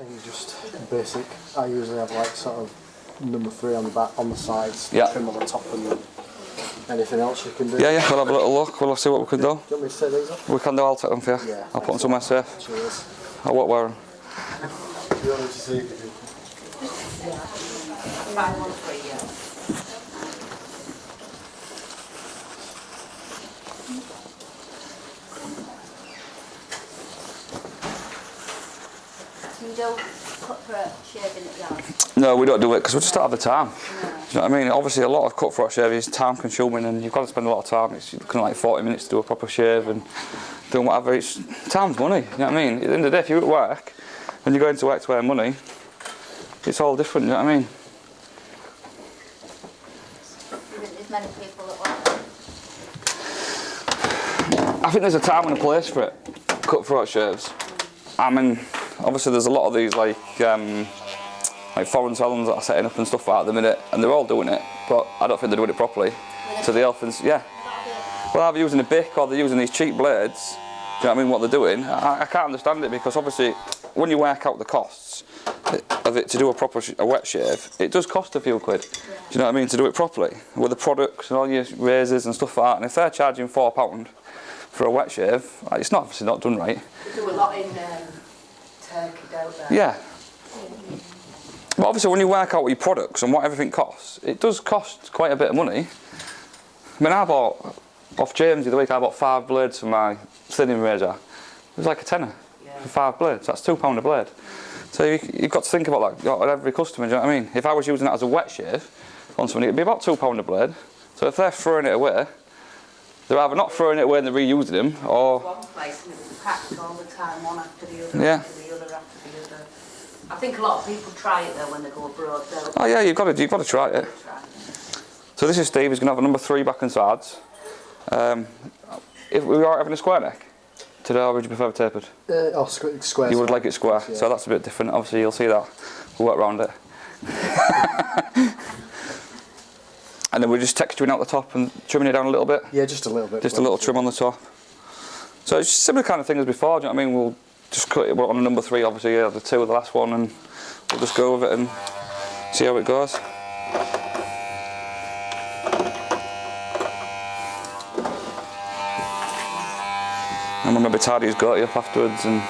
think just basic. I usually have like sort of number 3 on the back, on the sides, trim on the top, and anything else you can do. Yeah, we'll have a little look. We'll see what we can do. Do you want me to take these off? We can do. I'll take them for you. Yeah. I'll put them somewhere safe. Cheers. I won't wear them. Do you want me to see? Buy one for you. You don't cutthroat shaving at yard? No, we don't do it because we just don't have the time. No. Do you know what I mean? Obviously, a lot of cutthroat shaving is time consuming and you've got to spend a lot of time. It's kind of like 40 minutes to do a proper shave and doing whatever. It's time's money. You know what I mean? At the end of the day, if you're at work and you're going to work to earn money, it's all different. You know what I mean? You think there's many people that want it? I think there's a time and a place for it. Cutthroat shaves. I mean, obviously there's a lot of these like foreign salons that are setting up and stuff like that at the minute, and they're all doing it, but I don't think they're doing it properly. So the elephants, yeah. Well, either using a bic or they're using these cheap blades. Do you know what I mean? What they're doing, I can't understand it, because obviously when you work out the costs of it to do a wet shave, it does cost a few quid. Do you know what I mean? To do it properly with the products and all your razors and stuff like that. And if they're charging £4 for a wet shave, it's obviously not done right. They do a lot in Turkey, don't they? Yeah. But obviously when you work out your products and what everything costs, it does cost quite a bit of money. I mean, I bought, off James the other week, I bought 5 blades for my thinning razor. It was like a tenner for 5 blades. That's £2 a blade. So you've got to think about that on every customer, do you know what I mean? If I was using that as a wet shave on somebody, it'd be about £2 a blade. So if they're throwing it away, they're either not throwing it away and they're reusing them, or... One place and it was packed all the time, one after the other, Yeah. after the other, after the other. I think a lot of people try it though when they go abroad. Oh yeah, you've got to try it. So this is Steve. He's going to have a number 3 back and sides. If we are having a square neck today, or would you prefer tapered? Square. You would like it square, yeah. So that's a bit different. Obviously, you'll see that. We'll work around it. And then we're just texturing out the top and trimming it down a little bit. Yeah, just a little bit. Just a little trim on the top. So it's just similar kind of thing as before. Do you know what I mean? We'll just cut it on a number 3, obviously. Yeah, the 2 of the last one, and we'll just go with it and see how it goes. And we'll maybe tidy his goatee up afterwards and.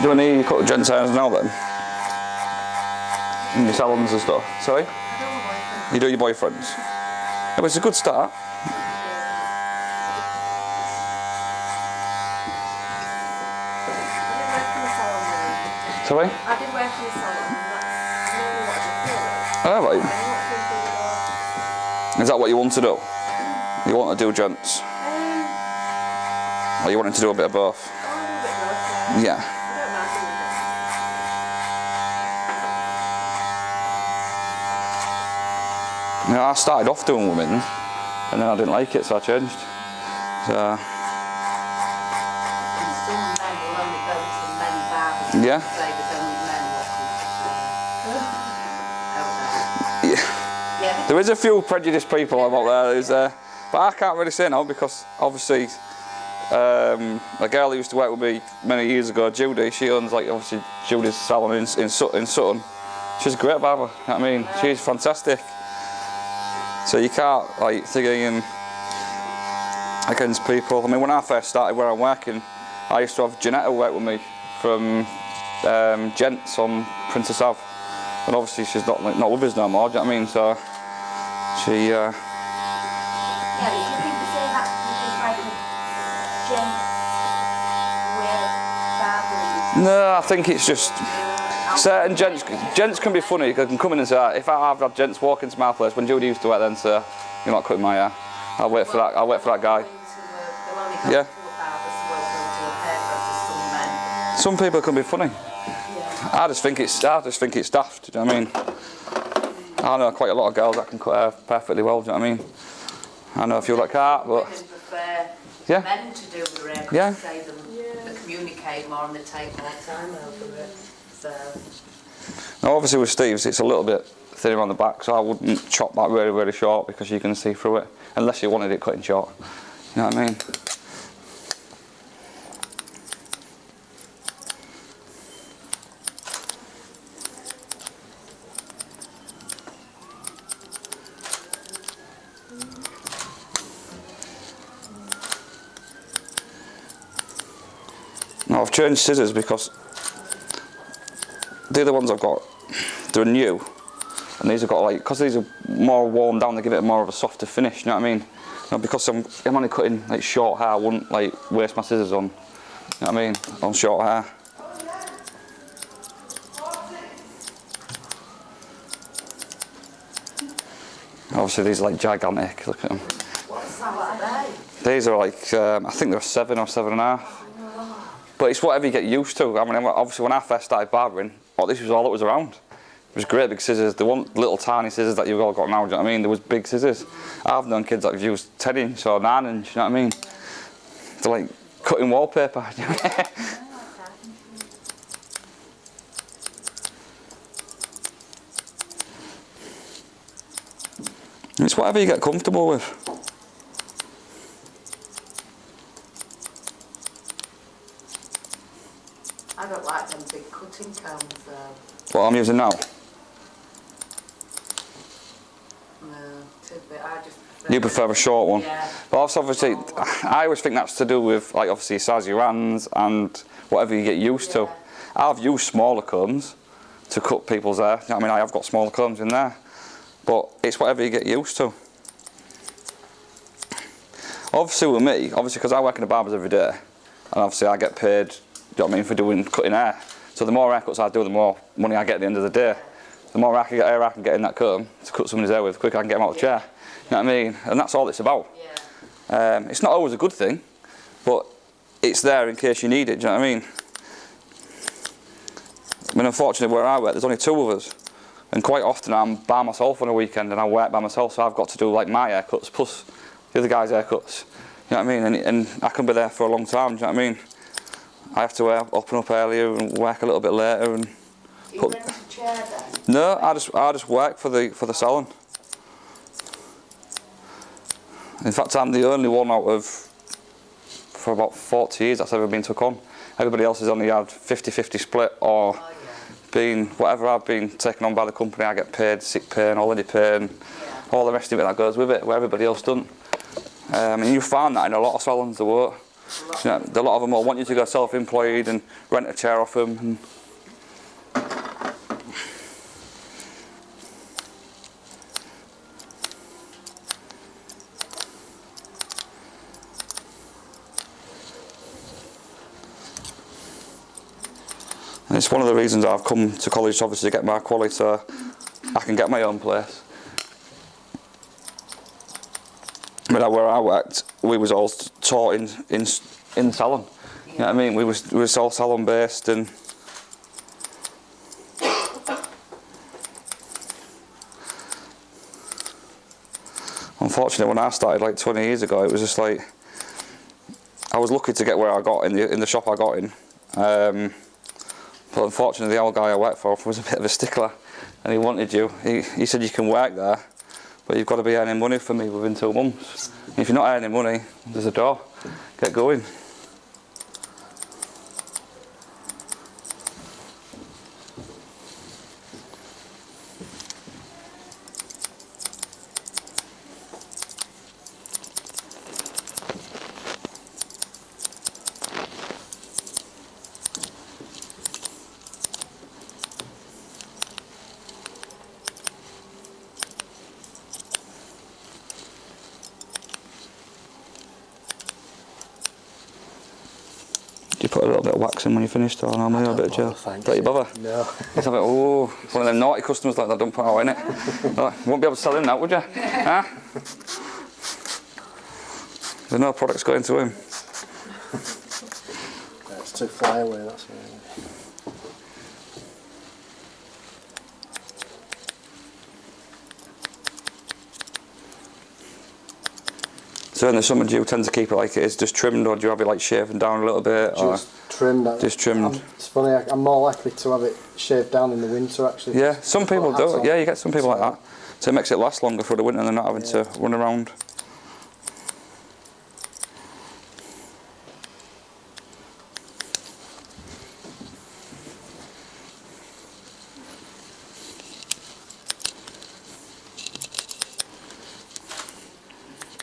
Do any cut gents' hairs now then? In your salons and stuff? Sorry? You do your boyfriends? Yeah, but it's a good start. Sorry? I did work in a salon, and that's mainly what I did. Oh, right. Is that what you want to do? You want to do gents? Or you wanting to do a bit of both? Yeah. You know, I started off doing women, and then I didn't like it, so I changed. So. Some men will only go to men barbers. Yeah. Say there's only men watching. Yeah. There is a few prejudiced people out there, but I can't really say no, because obviously a girl who used to work with me many years ago, Judy, she owns like obviously Judy's salon in Sutton. She's a great barber, you know what I mean? She's fantastic. So you can't like thinking against people. I mean, when I first started where I'm working, I used to have Janetta work with me from Gents on Princess Ave, and obviously she's not with us no more. Do you know what I mean? So she. Yeah, do you think they say that you think like a gent wear barbering? No, I think it's just certain gents can be funny. They can come in and say, if I've had gents walk into my place when Judy used to work, then say, you're not cutting my hair. I'll wait for that guy. Yeah. Some people can be funny. I just think it's daft. Do you know what I mean? I know quite a lot of girls that can cut hair perfectly well. Do you know what I mean? I know a few like that, but. Yeah. men to do the hair, Yeah. say them, they communicate more and they take more time out of it. So, Now obviously with Steve's it's a little bit thinner on the back, so I wouldn't chop that really, really short because you can see through it, unless you wanted it cutting short. You know what I mean? Now I've changed scissors because the other ones I've got, they're new, and these have got like, because these are more worn down, they give it more of a softer finish, you know what I mean? Now because I'm only cutting like short hair, I wouldn't like waste my scissors on, you know what I mean, on short hair. Obviously these are like gigantic, look at them. what are they? These are like, I think they're 7 or 7.5. But it's whatever you get used to. I mean, obviously when I first started barbering, this was all that was around. It was great big scissors. There weren't little tiny scissors that you've all got now, do you know what I mean? There was big scissors. I've known kids that have used 10-inch or 9-inch, you know what I mean? They're like cutting wallpaper. It's whatever you get comfortable with. I don't like them big cutting combs though. What I'm using now. No, too big. I just prefer. You prefer a short one? Yeah. But also obviously, I always think that's to do with like obviously size of your hands and whatever you get used to. I've used smaller combs to cut people's hair. You know what I mean? I have got smaller combs in there. But it's whatever you get used to. Obviously with me, obviously because I work in the barbers every day, and obviously I get paid, you know what I mean, for cutting hair. So the more haircuts I do, the more money I get at the end of the day. The more hair I can get in that comb to cut somebody's hair with, the quicker I can get them out of the chair. You know what I mean? And that's all it's about. Yeah. It's not always a good thing, but it's there in case you need it, do you know what I mean? I mean, unfortunately where I work, there's only 2 of us. And quite often I'm by myself on a weekend and I work by myself, so I've got to do like my haircuts plus the other guy's haircuts. You know what I mean? And I can be there for a long time, do you know what I mean? I have to open up earlier and work a little bit later and You rent a chair then? no, I just work for the salon. In fact, I'm the only one out of, for about 40 years that's ever been took on. Everybody else has only had 50-50 split or been, whatever I've been taken on by the company, I get paid sick pay and holiday pay and all the rest of it that goes with it, where everybody else doesn't. And you find that in a lot of salons, the work. You know, a lot of them will want you to go self-employed and rent a chair off them. And it's one of the reasons I've come to college, obviously, to get my quality so I can get my own place. I mean, where I worked, we was all taught in salon. You know what I mean? We was all salon based, and unfortunately, when I started like 20 years ago, it was just like I was lucky to get where I got in the shop I got in. But unfortunately, the old guy I worked for was a bit of a stickler, and he wanted you. He said you can work there, but you've got to be earning money for me within 2 months. And if you're not earning money, there's a door. Get going. Do you put a little bit of wax in when you finish, or normally, or a bit of gel? Don't you bother? No. It's like, oh, one of them naughty customers like that don't put out in it. You won't be able to sell him that, would you? Huh? There's no products going to him. Yeah, it's too fly away, that's why. So in the summer, do you tend to keep it like it is, just trimmed, or do you have it like shaven down a little bit? Just trimmed. Just trimmed. It's funny, I'm more likely to have it shaved down in the winter actually. Yeah, some people do it. Yeah, you get some people like that. So it makes it last longer for the winter and they're not having to run around.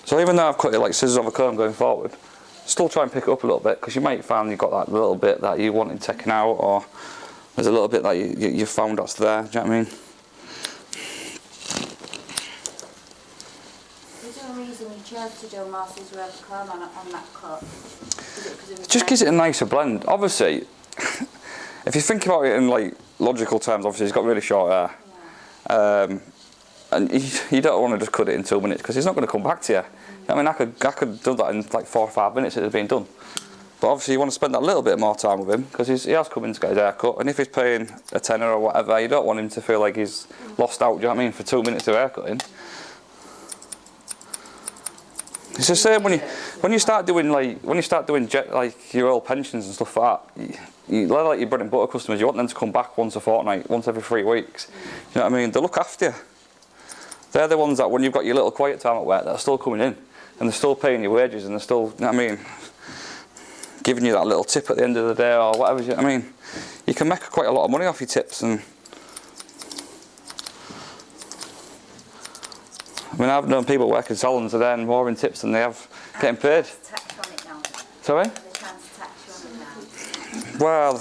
So even though I've cut it like scissors over comb going forward, still try and pick it up a little bit, because you might find you've got that little bit that you wanted taken out, or there's a little bit that you found that's there, do you know what I mean? Is there a reason you chose to do more scissors over comb on that cut? It just gives it a nicer blend. Obviously, if you think about it in like logical terms, obviously he's got really short hair. Yeah. And you don't want to just cut it in 2 minutes, because he's not going to come back to you. I mean, I could do that in like 4 or 5 minutes it had been done. But obviously you want to spend that little bit more time with him, because he has come in to get his hair cut, and if he's paying a tenner or whatever, you don't want him to feel like he's lost out, do you know what I mean, for 2 minutes of hair cutting. It's the same when you start doing like your old pensions and stuff like that. You like your bread and butter customers, you want them to come back once a fortnight, once every 3 weeks. You know what I mean? They look after you. They're the ones that when you've got your little quiet time at work, that are still coming in, and they're still paying your wages, and they're still, you know what I mean, giving you that little tip at the end of the day or whatever. You know what I mean? You can make quite a lot of money off your tips. And I mean, I've known people working salons and then more in tips than they have getting paid. Sorry? Well,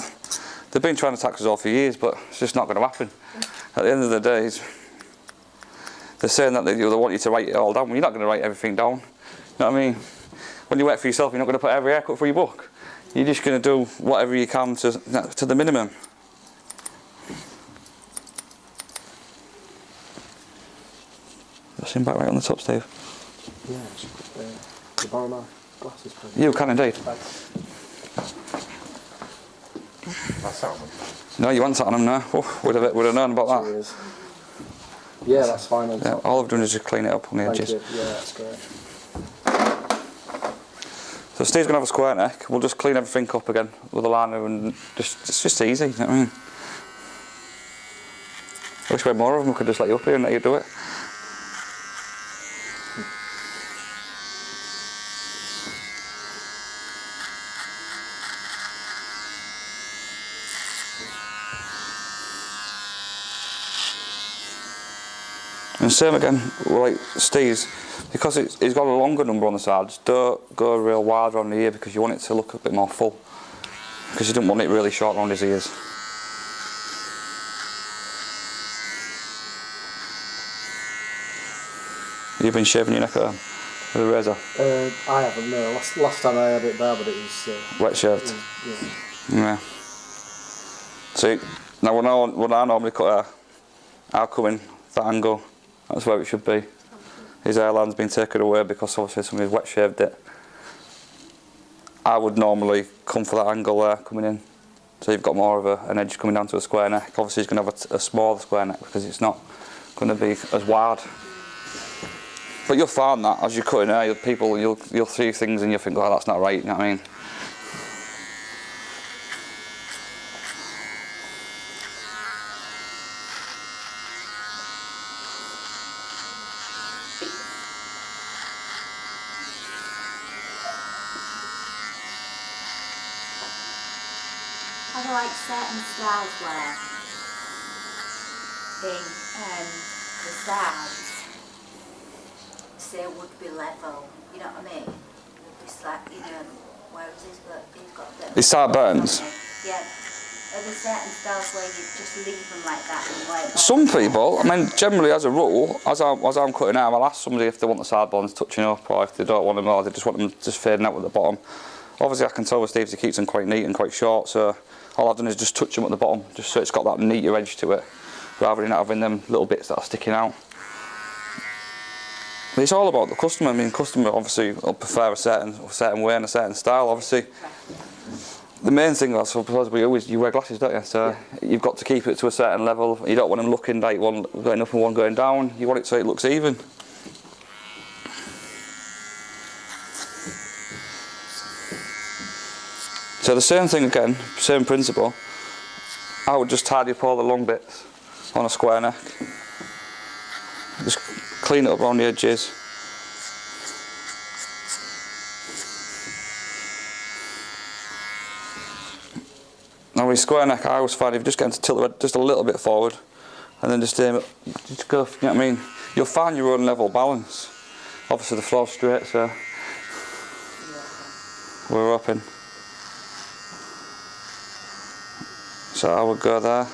they've been trying to tax us all for years, but it's just not going to happen. At the end of the day, they're saying that they want you to write it all down. Well, you're not going to write everything down. You know what I mean? When you work for yourself, you're not going to put every haircut for your book. You're just going to do whatever you can to the minimum. Just in back right on the top, Steve. Yeah, you borrow my glasses, please? You can indeed. No, you haven't sat on them now. Oh, would have known about that. Cheers. Yeah, that's fine. On top. All I've done is just clean it up on the edges. Thank you. Yeah, that's great. So Steve's going to have a square neck. We'll just clean everything up again with a liner, and it's just easy, you know what I mean? I wish we had more of them. We could just let you up here and let you do it. And same again, like Steve's, because he's got a longer number on the sides, don't go real wide around the ear, because you want it to look a bit more full, because you don't want it really short around his ears. You've been shaving your neck at home with a razor? I haven't, no. Last time I had it there, but it was... wet shaved? Yeah. See, now when I normally cut hair, I'll come in that angle. That's where it should be. His hairline's been taken away because obviously somebody's wet shaved it. I would normally come for that angle there coming in. So you've got more of an edge coming down to a square neck. Obviously he's going to have a smaller square neck because it's not going to be as wide. But you'll find that as you're cutting hair, you'll see things and you'll think, oh, that's not right, you know what I mean? Are there like certain styles where the sides say would be level, you know what I mean? It's like, you know, whereas he's got a bit of... His side burns? Yeah. Are there certain styles where you just leave them like that and wait? Some people, I mean, generally as a rule, as I'm cutting hair, I'll ask somebody if they want the sideburns touching up, or if they don't want them, or they just want them just fading out at the bottom. Obviously I can tell with Steve he keeps them quite neat and quite short, so all I've done is just touch them at the bottom, just so it's got that neater edge to it, rather than having them little bits that are sticking out. But it's all about the customer. I mean, customer obviously will prefer a certain way and a certain style. Obviously, the main thing, I suppose, you wear glasses, don't you? So you've got to keep it to a certain level. You don't want them looking like one going up and one going down. You want it so it looks even. So the same thing again, same principle. I would just tidy up all the long bits on a square neck. Just clean it up around the edges. Now with square neck, I always find if you just get to tilt it just a little bit forward, and then just aim it, just go, you know what I mean? You'll find your own level balance. Obviously the floor's straight, so we're hoping. So I would go there.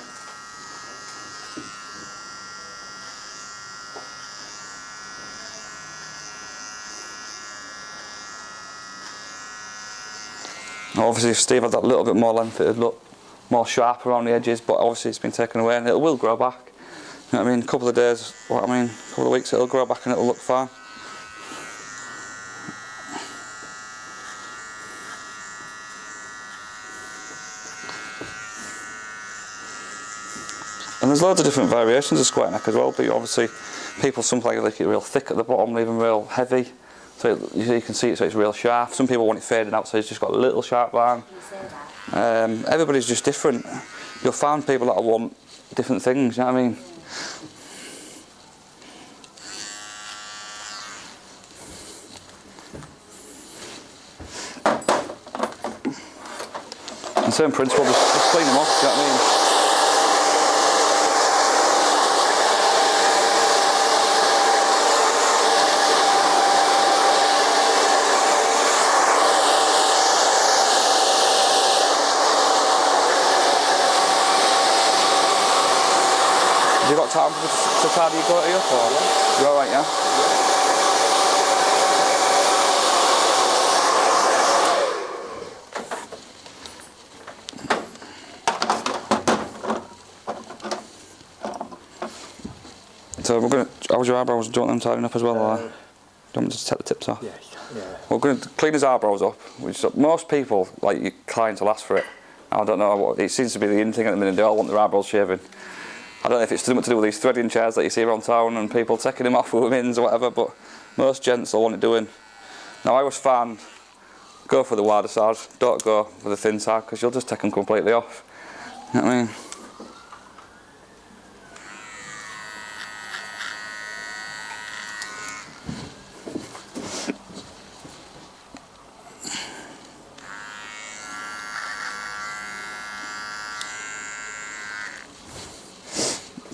Now obviously if Steve had that little bit more length, it'd look more sharp around the edges, but obviously it's been taken away and it will grow back. You know what I mean? A couple of days, a couple of weeks, it'll grow back and it'll look fine. And there's loads of different variations of square neck as well, but obviously people sometimes like it real thick at the bottom, even real heavy, so you can see it, so it's real sharp. Some people want it fading out, so it's just got a little sharp line. Everybody's just different. You'll find people that want different things, you know what I mean? And same principle, just clean them off, you know what I mean? Have you got time to tidy your goatee up, or you're alright, yeah? So we're going to, how's your eyebrows? Do you want them tidying up as well, or do you want me to take the tips off? Yeah. We're going to clean his eyebrows up, which most people, like your clients, will ask for it. I don't know, what it seems to be the in thing at the minute, they all want their eyebrows shaving. I don't know if it's something to do with these threading chairs that you see around town and people taking them off with women's or whatever, but most gents will want it doing. Now I always find, go for the wider side, don't go for the thin side, because you'll just take them completely off. You know what I mean?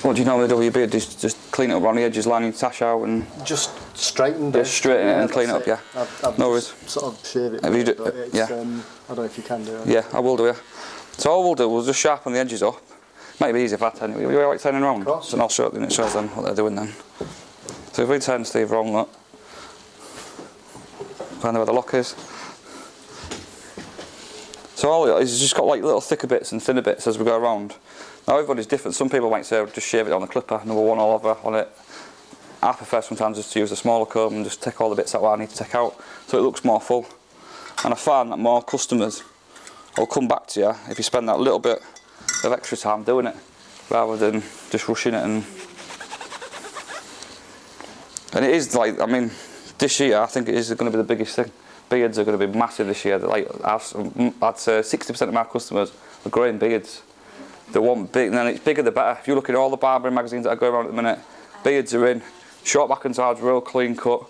What do you normally do with your beard? Just clean it up around the edges, line your tash out and... Just straighten it. Just straighten it and clean it up, yeah. I've no worries. Sort of shave it. Have you but it's, yeah. I don't know if you can do it. Yeah, I will do, yeah. So all we'll do, we'll just sharpen the edges up. Might be easier if I turn it. Are you alright turning around? Of course. So I'll show it, and it shows them what they're doing then. So if we turn Steve wrong, look. Find out where the lock is. So all it is just got like little thicker bits and thinner bits as we go around. Now everybody's different. Some people might say just shave it on the clipper, number one all over on it. I prefer sometimes just to use a smaller comb and just take all the bits out what I need to take out, so it looks more full. And I find that more customers will come back to you if you spend that little bit of extra time doing it, rather than just rushing it. And it is like, I mean, this year I think it is going to be the biggest thing. Beards are going to be massive this year. Like I'd say 60% of my customers are growing beards. They want big, and then it's bigger the better. If you look at all the barbering magazines that are going around at the minute, beards are in. Short back and sides, real clean cut,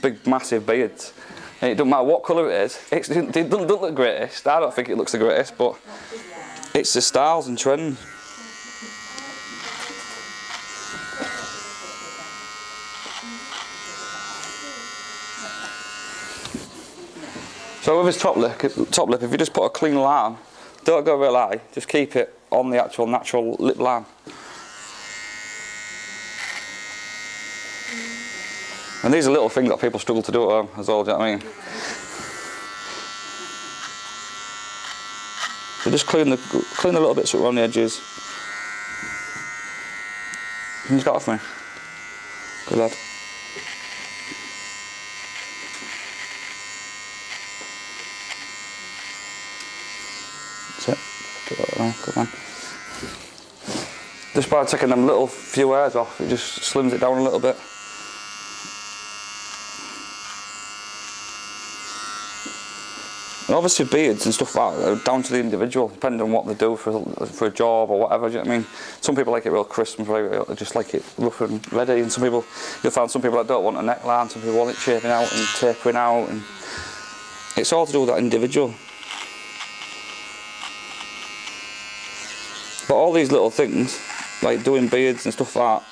big massive beards. And it doesn't matter what colour it is, it doesn't look the greatest. I don't think it looks the greatest, but it's the styles and trends. So with his top lip, if you just put a clean line, don't go real high, just keep it on the actual natural lip line. And these are little things that people struggle to do at home as well, do you know what I mean? So just clean the little bits around the edges. Can you get off me? Good lad. That's it. Get that around, good man. Just by taking them little few hairs off, it just slims it down a little bit. And obviously beards and stuff like that are down to the individual, depending on what they do for a job or whatever, do you know what I mean? Some people like it real crisp, some people just like it rough and ready, and some people, you'll find some people that don't want a neckline, some people want it shaving out and tapering out, and it's all to do with that individual. But all these little things, like doing beards and stuff like that,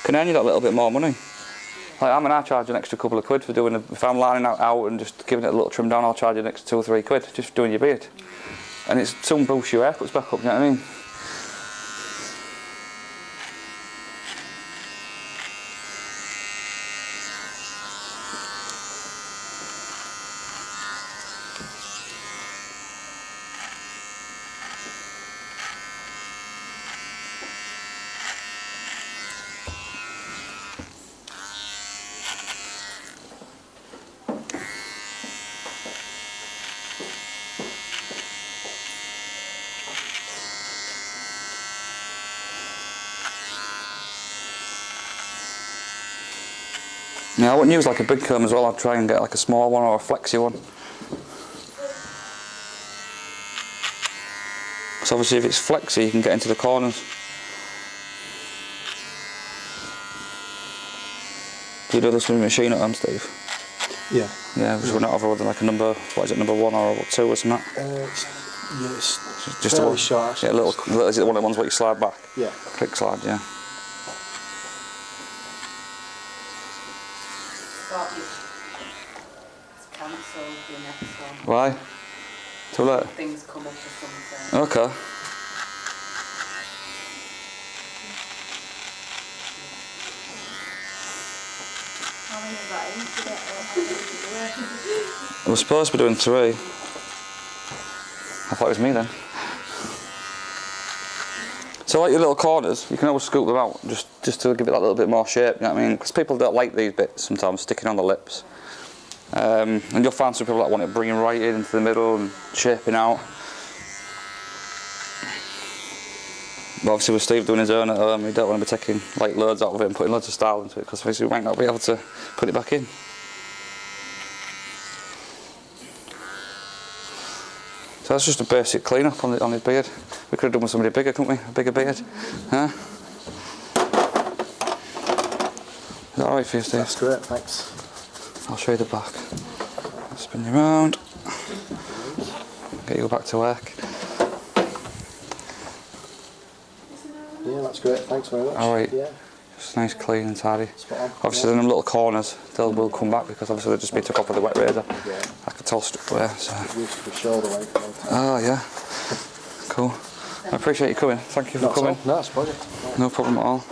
can earn you that little bit more money. Like I charge an extra couple of quid for doing if I'm lining out and just giving it a little trim down, I'll charge you an extra 2 or 3 quid just for doing your beard. And it's some boost your haircuts back up, you know what I mean? Yeah, I wouldn't use like a big comb as well, I'd try and get like a small one or a flexi one. So obviously if it's flexi you can get into the corners. Do you do this with a machine at home, Steve? Yeah. Yeah, which would not have like a number, what is it, number 1 or 2 or something? Yes, just fairly a one. short actually. Yeah, little, is it one of the ones where you slide back? Yeah. Click slide, yeah. Thought you cancelled your next one. Why? Too late? Things come up or something. Okay. How many have got into it? Or how many did you work? I was supposed to be doing 3. I thought it was me then. So like your little corners, you can always scoop them out just to give it that little bit more shape, you know what I mean? Because people don't like these bits sometimes sticking on the lips. And you'll find some people that want it bringing right in into the middle and shaping out. But obviously with Steve doing his own at home, you don't want to be taking like loads out of it and putting loads of style into it, because obviously we might not be able to put it back in. So that's just a basic clean up on his beard. We could have done with somebody bigger, couldn't we? A bigger beard. Huh? Is that alright for you, Steve? That's great, thanks. I'll show you the back. Spin you round. Get you back to work. Yeah, that's great, thanks very much. Alright. Yeah. Just nice, clean and tidy. Spot on. Obviously, them little corners, they will come back because obviously they've just been took off with the wet razor. Yeah. I could tell straight away. So. Used for shoulder length. Oh, yeah. Cool. I appreciate you coming. Thank you for coming. No, it's a pleasure. No problem at all.